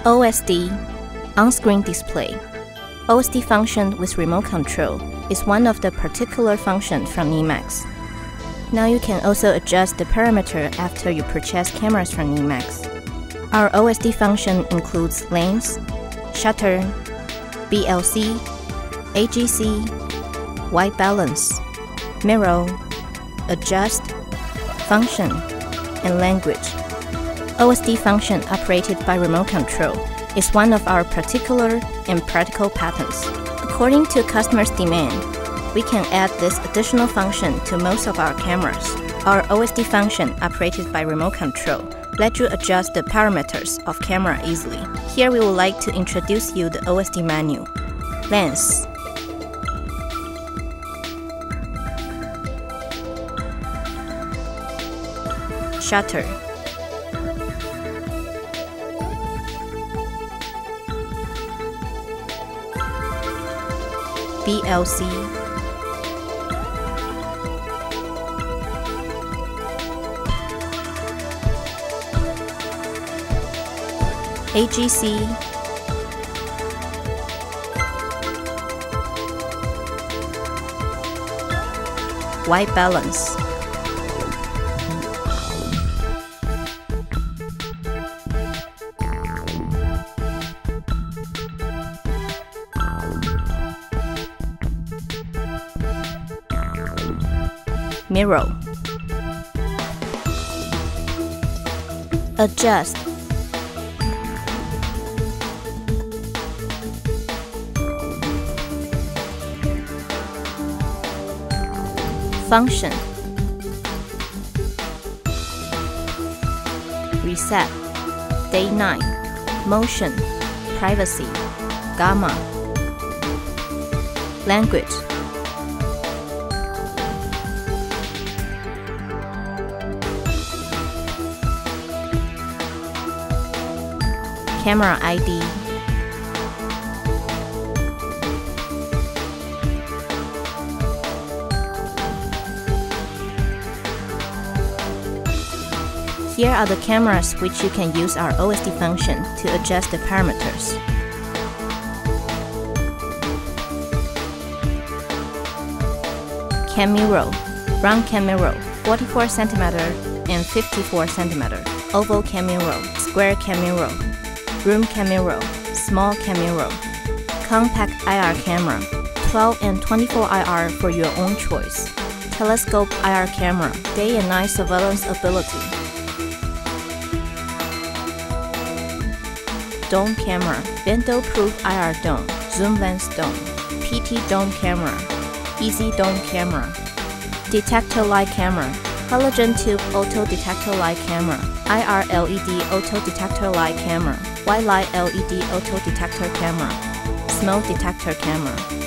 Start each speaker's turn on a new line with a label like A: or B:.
A: OSD, on-screen display. OSD function with remote control is one of the particular functions from Nimax. Now you can also adjust the parameter after you purchase cameras from Nimax. Our OSD function includes lens, shutter, BLC, AGC, white balance, mirror, adjust, function, and language. OSD function operated by remote control is one of our particular and practical patents. According to customers' demand, we can add this additional function to most of our cameras. Our OSD function operated by remote control lets you adjust the parameters of camera easily. Here we would like to introduce you the OSD menu. Lens, shutter, BLC, AGC, white balance, mirror, adjust, function, reset, day-night, motion, privacy, gamma, language, camera ID, here are the cameras which you can use our OSD function to adjust the parameters. Cam mirror, round cam mirror, 44 cm and 54 cm, oval cam mirror, square cam mirror, room cam mirror, small cam mirror, compact IR camera, 12 and 24 IR for your own choice, telescope IR camera, day and night surveillance ability, dome camera, bendo-proof IR dome, zoom lens dome, PT dome camera, easy dome camera, detector light camera, halogen tube auto detector light camera, IR LED auto detector light camera, white light LED auto detector camera, smoke detector camera.